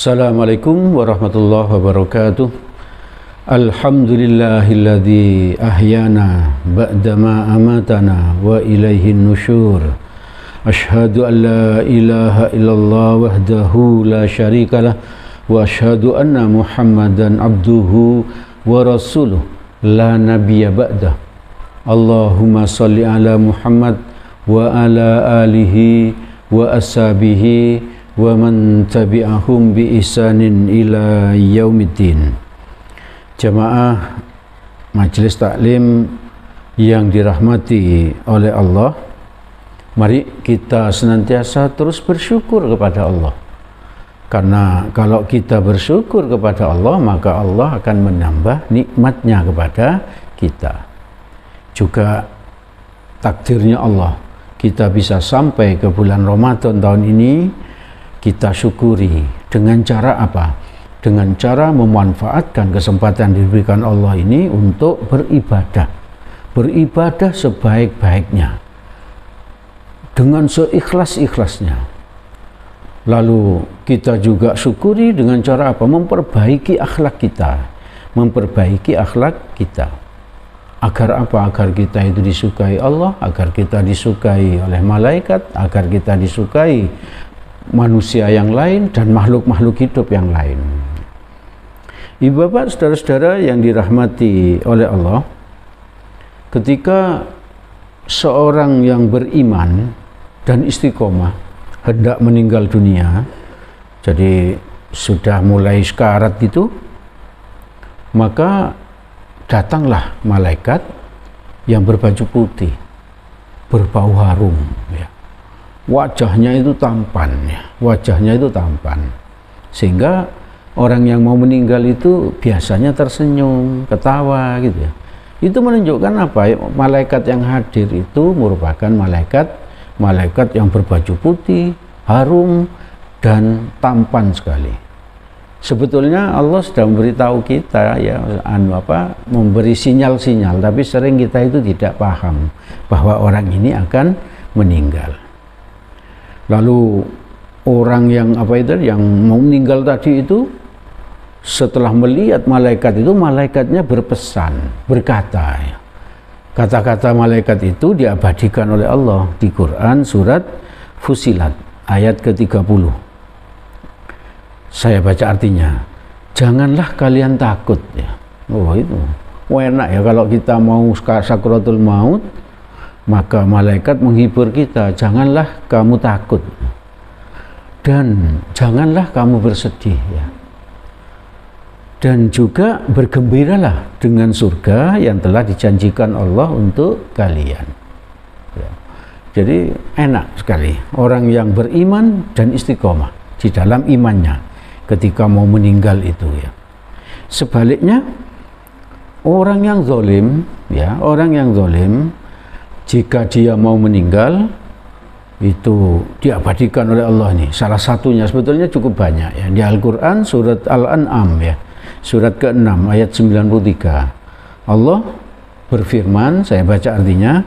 Assalamualaikum warahmatullahi wabarakatuh. Alhamdulillahilladzi ahyana ba'dama amatana wa ilaihin nusyur. Ashhadu an la ilaha illallah wahdahu la syarikalah wa ashhadu anna Muhammadan abduhu wa rasuluh la nabiyya ba'dah. Allahumma salli ala Muhammad wa ala alihi wa ashabihi wa man tabi'ahum bi ihsanin ila yaumiddin. Jamaah Majelis Taklim yang dirahmati oleh Allah, mari kita senantiasa terus bersyukur kepada Allah. Karena kalau kita bersyukur kepada Allah, maka Allah akan menambah nikmatnya kepada kita. Juga takdirnya Allah, kita bisa sampai ke bulan Ramadan tahun ini. Kita syukuri dengan cara apa? Dengan cara memanfaatkan kesempatan yang diberikan Allah ini untuk beribadah. Beribadah sebaik-baiknya, dengan seikhlas-ikhlasnya. Lalu kita juga syukuri dengan cara apa? Memperbaiki akhlak kita. Memperbaiki akhlak kita. Agar apa? Agar kita itu disukai Allah, agar kita disukai oleh malaikat, agar kita disukai manusia yang lain dan makhluk-makhluk hidup yang lain. Ibu bapak, saudara-saudara yang dirahmati oleh Allah, ketika seorang yang beriman dan istiqomah hendak meninggal dunia, jadi sudah mulai sekarat itu, maka datanglah malaikat yang berbaju putih, berbau harum, ya. Wajahnya itu tampan, ya. Wajahnya itu tampan, sehingga orang yang mau meninggal itu biasanya tersenyum, ketawa gitu ya. Itu menunjukkan apa? Malaikat yang hadir itu merupakan malaikat yang berbaju putih, harum dan tampan sekali. Sebetulnya Allah sudah memberitahu kita, ya, memberi sinyal-sinyal, tapi sering kita itu tidak paham bahwa orang ini akan meninggal. Lalu orang yang yang mau meninggal tadi itu, setelah melihat malaikat itu, malaikatnya berpesan, berkata, ya. Kata-kata malaikat itu diabadikan oleh Allah di Quran surat Fussilat ayat ke-30. Saya baca artinya, janganlah kalian takut, ya. Oh, itu enak ya kalau kita mau sakaratul maut, maka malaikat menghibur kita, janganlah kamu takut dan janganlah kamu bersedih, ya. Dan juga bergembiralah dengan surga yang telah dijanjikan Allah untuk kalian, ya. Jadi enak sekali orang yang beriman dan istiqomah di dalam imannya ketika mau meninggal itu, ya. Sebaliknya orang yang zalim, ya, orang yang zalim, jika dia mau meninggal itu diabadikan oleh Allah nih. Salah satunya, sebetulnya cukup banyak, ya, di Al-Quran surat Al-An'am, ya, surat ke-6 ayat 93. Allah berfirman, saya baca artinya,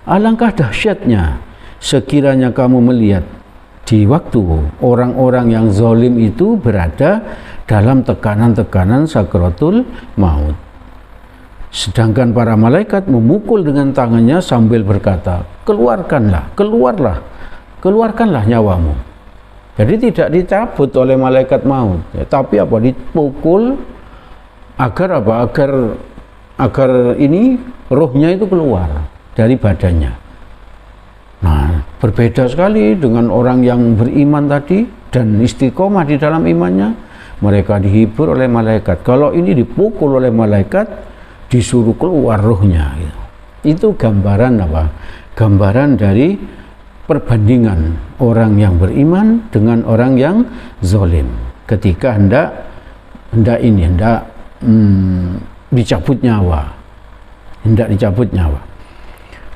alangkah dahsyatnya sekiranya kamu melihat di waktu orang-orang yang zalim itu berada dalam tekanan-tekanan sakaratul maut, sedangkan para malaikat memukul dengan tangannya sambil berkata, keluarkanlah nyawamu. Jadi tidak dicabut oleh malaikat maut, ya, tapi apa? Dipukul agar apa? Agar ini rohnya itu keluar dari badannya. Nah, berbeda sekali dengan orang yang beriman tadi dan istiqomah di dalam imannya. Mereka dihibur oleh malaikat. Kalau ini dipukul oleh malaikat, disuruh keluar rohnya, gitu. Itu gambaran apa? Gambaran dari perbandingan orang yang beriman dengan orang yang zalim ketika hendak dicabut nyawa.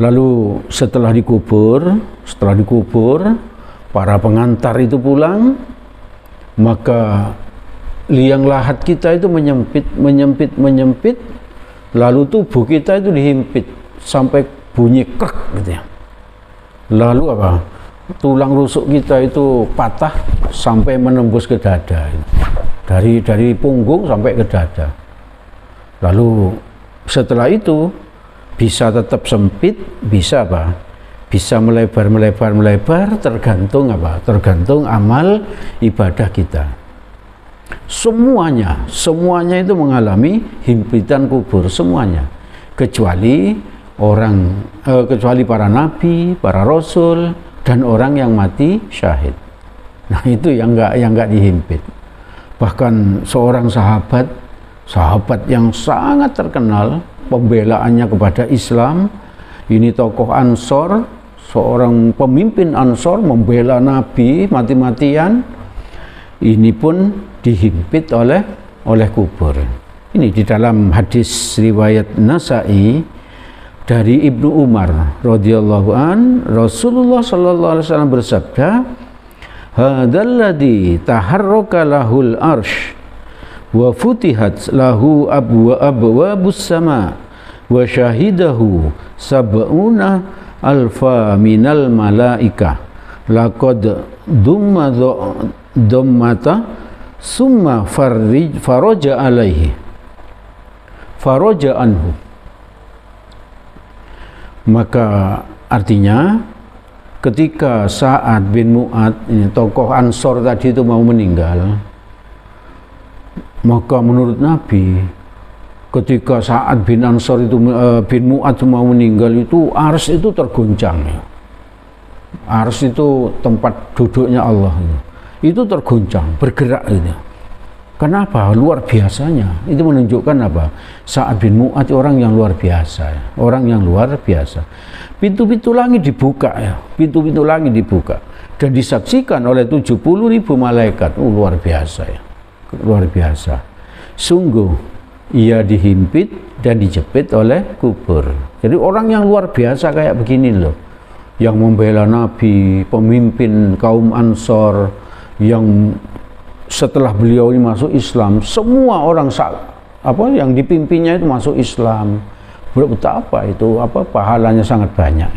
Lalu setelah dikubur, para pengantar itu pulang, maka liang lahat kita itu menyempit, lalu tubuh kita itu dihimpit sampai bunyi krek, gitu ya. Lalu apa? tulang rusuk kita itu patah sampai menembus ke dada, dari punggung sampai ke dada. Lalu setelah itu bisa tetap sempit, bisa apa? Bisa melebar, tergantung apa? Tergantung amal ibadah kita. Semuanya itu mengalami himpitan kubur, semuanya, kecuali para nabi, para rasul, dan orang yang mati syahid. Nah, itu yang enggak dihimpit. Bahkan seorang sahabat yang sangat terkenal pembelaannya kepada Islam, ini tokoh Ansor, seorang pemimpin Ansor membela Nabi mati-matian, ini pun dihimpit oleh kubur. Ini di dalam hadis riwayat Nasa'i dari Ibnu Umar radhiyallahu an, Rasulullah sallallahu alaihi wasallam bersabda, "Hadzalladzi taharraka lahul arsh wa futihat lahu abwabus sama wa syahidahu sab'una alfa minal malaikah laqad dummata summa faraja alaihi faraja anhu." Maka artinya ketika Sa'ad bin Mu'ad, ini tokoh Ansor tadi itu mau meninggal, maka menurut Nabi ketika Sa'ad bin Ansor itu bin Mu'ad mau meninggal itu ars itu terguncang. Ars itu tempat duduknya Allah itu terguncang, bergerak itu. Kenapa? Luar biasanya. Itu menunjukkan apa? Sa'ad bin Mu'ad orang yang luar biasa, orang yang luar biasa. Pintu-pintu langit dibuka ya, pintu-pintu langit dibuka dan disaksikan oleh 70.000 malaikat. Luar biasa ya, luar biasa. Sungguh ia dihimpit dan dijepit oleh kubur. Jadi orang yang luar biasa kayak begini loh, yang membela Nabi, pemimpin kaum Ansor, yang setelah beliau ini masuk Islam, semua orang yang dipimpinnya itu masuk Islam. Betapa itu pahalanya sangat banyak.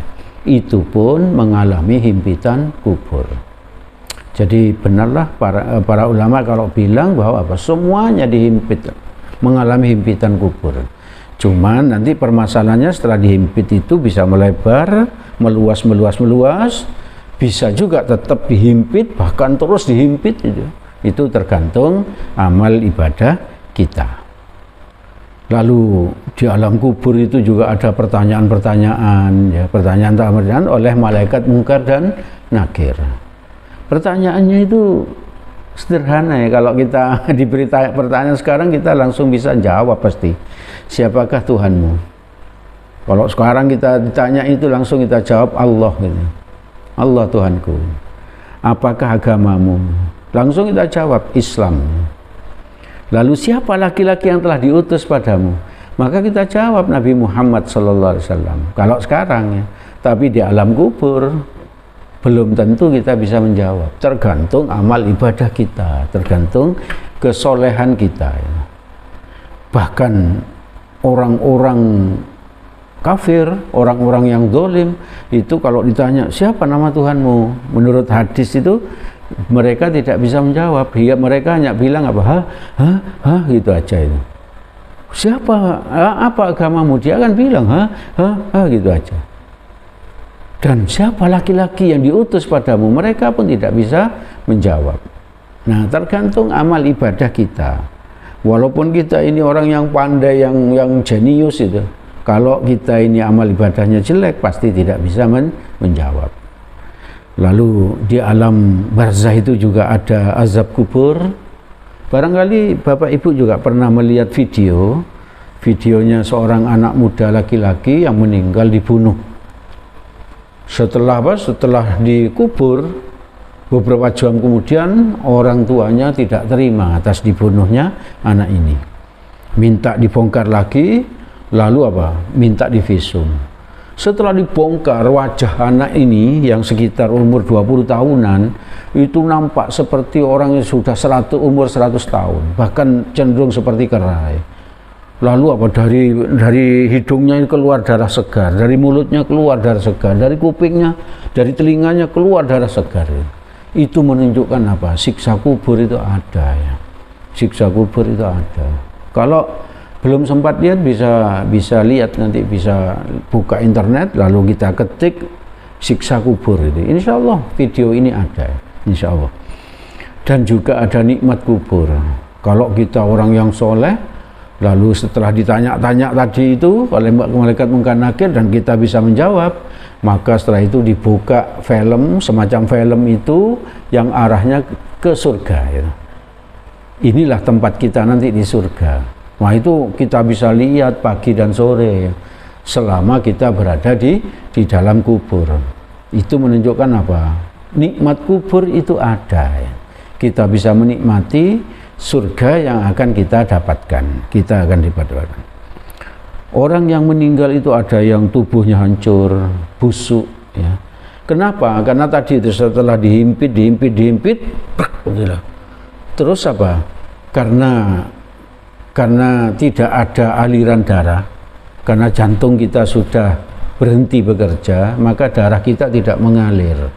Itu pun mengalami himpitan kubur. Jadi benarlah para ulama kalau bilang bahwa semuanya dihimpit, mengalami himpitan kubur. Cuman nanti permasalahannya setelah dihimpit itu bisa melebar, meluas, bisa juga tetap dihimpit, bahkan terus dihimpit itu. Itu tergantung amal ibadah kita. Lalu di alam kubur itu juga ada pertanyaan-pertanyaan, ya, pertanyaan oleh malaikat Munkar dan Nakir. Pertanyaannya itu sederhana ya, kalau kita diberi pertanyaan sekarang kita langsung bisa jawab pasti. Siapakah Tuhanmu? Kalau sekarang kita ditanya itu langsung kita jawab Allah gitu. Allah Tuhanku. Apakah agamamu? Langsung kita jawab Islam. Lalu siapa laki-laki yang telah diutus padamu? Maka kita jawab Nabi Muhammad SAW. Kalau sekarang ya, tapi di alam kubur belum tentu kita bisa menjawab. Tergantung amal ibadah kita, tergantung kesolehan kita. Ya. Bahkan orang-orang kafir, orang-orang yang zalim itu kalau ditanya siapa nama Tuhanmu, menurut hadis itu mereka tidak bisa menjawab. Mereka hanya bilang apa? Hah, gitu aja itu. Siapa? Apa agamamu? Dia akan bilang gitu aja. Dan siapa laki-laki yang diutus padamu? Mereka pun tidak bisa menjawab. Nah, tergantung amal ibadah kita. Walaupun kita ini orang yang pandai, yang jenius itu, kalau kita ini amal ibadahnya jelek, pasti tidak bisa menjawab. Lalu di alam barzah itu juga ada azab kubur. Barangkali Bapak Ibu juga pernah melihat videonya seorang anak muda laki-laki yang meninggal dibunuh. Setelah dikubur, beberapa jam kemudian orang tuanya tidak terima atas dibunuhnya anak ini. Minta dibongkar lagi, lalu minta divisum. Setelah dibongkar, wajah anak ini yang sekitar umur 20 tahunan itu nampak seperti orang yang sudah umur 100 tahun, bahkan cenderung seperti kera. Lalu apa, dari hidungnya ini keluar darah segar, dari mulutnya keluar darah segar, dari kupingnya, dari telinganya keluar darah segar. Itu menunjukkan apa? Siksa kubur itu ada ya. Siksa kubur itu ada. Kalau belum sempat lihat, bisa lihat nanti, bisa buka internet lalu kita ketik siksa kubur itu. Insya Allah video ini ada, insya Allah. Dan juga ada nikmat kubur. Kalau kita orang yang soleh, lalu setelah ditanya-tanya tadi itu oleh malaikat Munkar Nakir dan kita bisa menjawab, maka setelah itu dibuka film, semacam film itu yang arahnya ke surga ya. Inilah tempat kita nanti di surga. Nah itu kita bisa lihat pagi dan sore ya, selama kita berada di dalam kubur. Itu menunjukkan apa? Nikmat kubur itu ada ya. Kita bisa menikmati surga yang akan kita dapatkan. Kita akan dapatkan. Orang yang meninggal itu ada yang tubuhnya hancur, busuk ya. Kenapa? Karena tadi itu setelah dihimpit, terus apa? Karena tidak ada aliran darah, karena jantung kita sudah berhenti bekerja, maka darah kita tidak mengalir.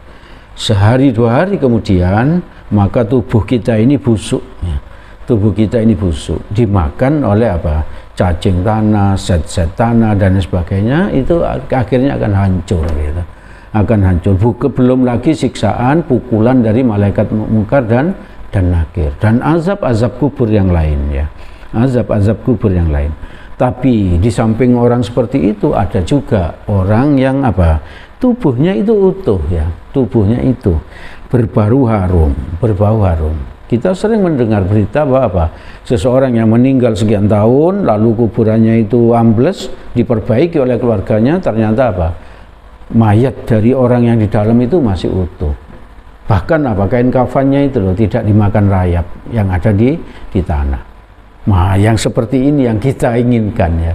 Sehari dua hari kemudian, maka tubuh kita ini busuk ya. Tubuh kita ini busuk, dimakan oleh apa? Cacing tanah, zat-zat tanah dan sebagainya, itu akhirnya akan hancur gitu. Akan hancur. Belum lagi siksaan, pukulan dari malaikat Munkar dan Nakir, dan azab-azab kubur yang lain ya. Azab-azab kubur yang lain. Tapi di samping orang seperti itu ada juga orang yang apa? Tubuhnya itu utuh ya. Tubuhnya itu berbau harum. Kita sering mendengar berita bahwa apa? Seseorang yang meninggal sekian tahun, lalu kuburannya itu ambles, diperbaiki oleh keluarganya, ternyata apa? Mayat dari orang yang di dalam itu masih utuh. Bahkan apa? Kain kafannya itu loh tidak dimakan rayap yang ada di tanah. Nah, yang seperti ini yang kita inginkan ya.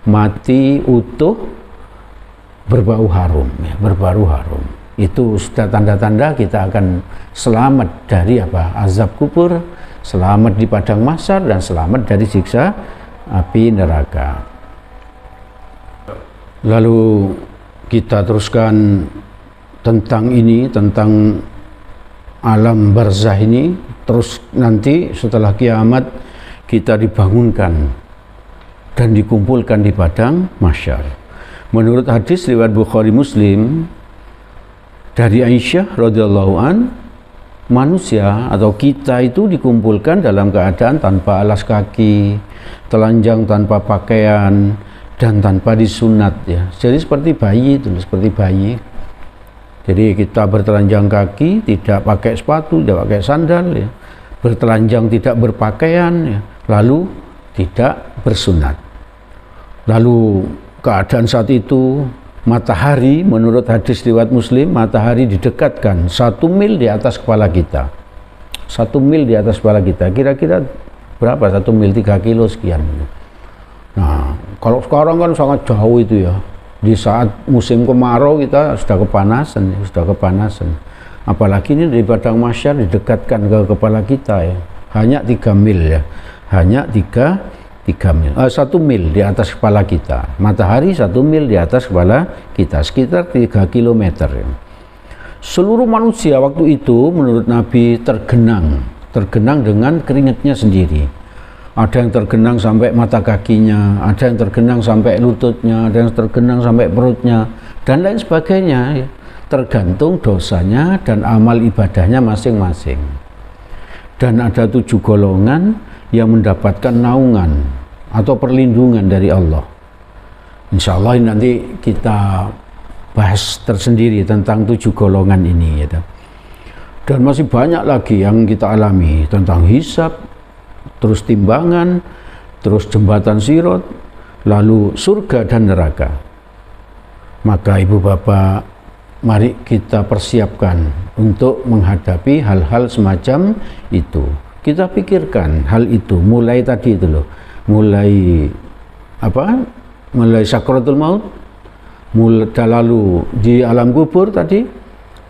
Mati utuh, berbau harum ya, berbau harum. Itu sudah tanda-tanda kita akan selamat dari apa? Azab kubur, selamat di padang mahsyar, dan selamat dari siksa api neraka. Lalu kita teruskan tentang ini, tentang alam barzah ini. Terus nanti setelah kiamat kita dibangunkan dan dikumpulkan di padang mahsyar. Menurut hadis riwayat Bukhari Muslim dari Aisyah radhiyallahu an, manusia atau kita itu dikumpulkan dalam keadaan tanpa alas kaki, telanjang tanpa pakaian, dan tanpa disunat ya. Jadi seperti bayi itu, seperti bayi. Jadi kita bertelanjang kaki, tidak pakai sepatu, tidak pakai sandal ya. Bertelanjang tidak berpakaian ya. Lalu tidak bersunat. Lalu keadaan saat itu matahari, menurut hadis riwayat Muslim, matahari didekatkan 1 mil di atas kepala kita. 1 mil di atas kepala kita. Kira-kira berapa 1 mil? 3 kilo sekian. Nah, kalau sekarang kan sangat jauh itu ya. Di saat musim kemarau kita sudah kepanasan. Apalagi ini di padang mahsyar didekatkan ke kepala kita ya. Hanya 3 mil ya. Hanya 3 mil, 1 mil di atas kepala kita. Matahari 1 mil di atas kepala kita, sekitar 3 kilometer ya. Seluruh manusia waktu itu menurut Nabi tergenang dengan keringatnya sendiri. Ada yang tergenang sampai mata kakinya, ada yang tergenang sampai lututnya, ada yang tergenang sampai perutnya, dan lain sebagainya ya. Tergantung dosanya dan amal ibadahnya masing-masing. Dan ada 7 golongan yang mendapatkan naungan atau perlindungan dari Allah. Insya Allah nanti kita bahas tersendiri tentang 7 golongan ini ya. Dan masih banyak lagi yang kita alami tentang hisab, terus timbangan, terus jembatan Sirat, lalu surga dan neraka. Maka ibu bapak, mari kita persiapkan untuk menghadapi hal-hal semacam itu. Kita pikirkan hal itu mulai tadi itu loh, mulai sakratul maut, lalu di alam kubur tadi,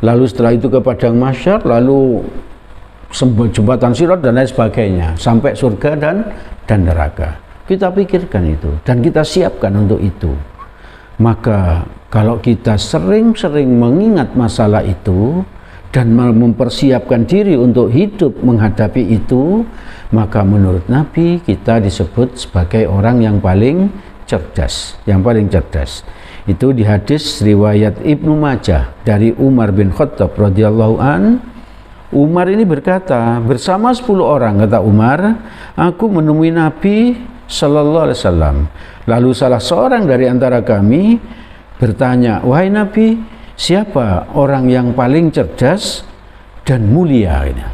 lalu setelah itu ke padang mahsyar, lalu jembatan Sirat dan lain sebagainya, sampai surga dan neraka. Kita pikirkan itu dan kita siapkan untuk itu. Maka kalau kita sering-sering mengingat masalah itu dan mempersiapkan diri untuk hidup menghadapi itu, maka menurut Nabi kita disebut sebagai orang yang paling cerdas, Itu di hadis riwayat Ibnu Majah dari Umar bin Khattab radhiyallahu an. Umar ini berkata, bersama 10 orang, kata Umar, aku menemui Nabi sallallahu alaihi wasallam. Lalu salah seorang dari antara kami bertanya, wahai Nabi, siapa orang yang paling cerdas dan mulia? Ini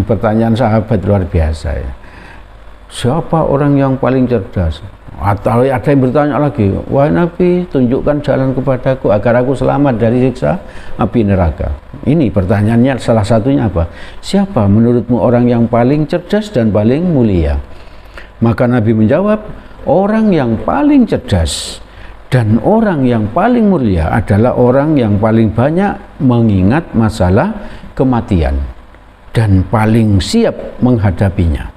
pertanyaan sahabat luar biasa ya. Siapa orang yang paling cerdas? Atau ada yang bertanya lagi, wahai Nabi, tunjukkan jalan kepadaku agar aku selamat dari siksa api neraka. Ini pertanyaannya, salah satunya apa? Siapa menurutmu orang yang paling cerdas dan paling mulia? Maka Nabi menjawab, orang yang paling cerdas dan orang yang paling mulia adalah orang yang paling banyak mengingat masalah kematian dan paling siap menghadapinya.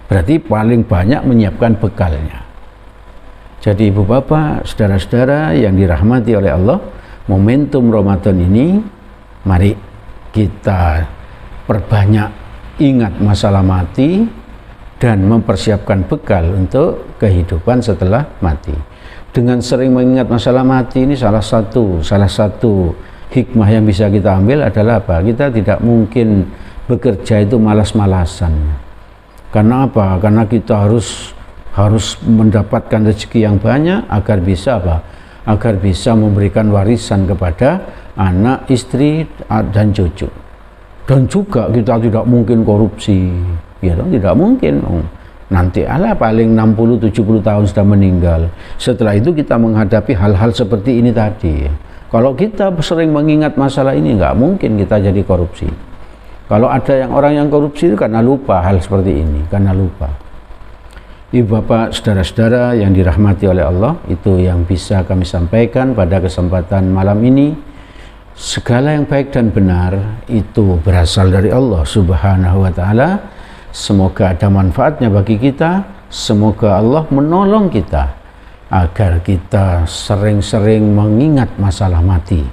Berarti paling banyak menyiapkan bekalnya. Jadi ibu bapak, saudara-saudara yang dirahmati oleh Allah, momentum Ramadan ini, mari kita perbanyak ingat masalah mati dan mempersiapkan bekal untuk kehidupan setelah mati. Dengan sering mengingat masalah mati ini salah satu hikmah yang bisa kita ambil adalah apa? Kita tidak mungkin bekerja itu malas-malasan. Karena apa? Karena kita harus mendapatkan rezeki yang banyak agar bisa apa? Agar bisa memberikan warisan kepada anak, istri, dan cucu. Dan juga kita tidak mungkin korupsi. Ya, tidak mungkin. Nanti Allah paling 60-70 tahun sudah meninggal. Setelah itu kita menghadapi hal-hal seperti ini tadi. Kalau kita sering mengingat masalah ini, nggak mungkin kita jadi korupsi. Kalau ada orang yang korupsi itu karena lupa hal seperti ini, karena lupa. Ibu bapak, saudara-saudara yang dirahmati oleh Allah, itu yang bisa kami sampaikan pada kesempatan malam ini. Segala yang baik dan benar itu berasal dari Allah Subhanahu wa ta'ala. Semoga ada manfaatnya bagi kita. Semoga Allah menolong kita agar kita sering-sering mengingat masalah mati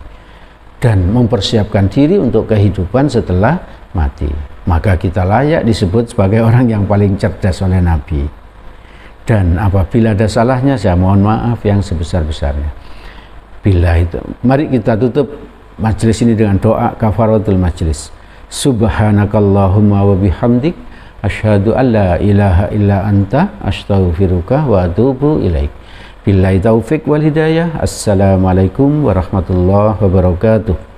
dan mempersiapkan diri untuk kehidupan setelah mati. Maka kita layak disebut sebagai orang yang paling cerdas oleh Nabi. Dan apabila ada salahnya, saya mohon maaf yang sebesar-besarnya. Bila itu, mari kita tutup majelis ini dengan doa kafaratul majelis. Subhanakallahumma wa bihamdik, asyhadu an la ilaha illa anta, astaghfiruka wa atubu ilaik. Billahi taufik wal hidayah. Assalamualaikum warahmatullahi wabarakatuh.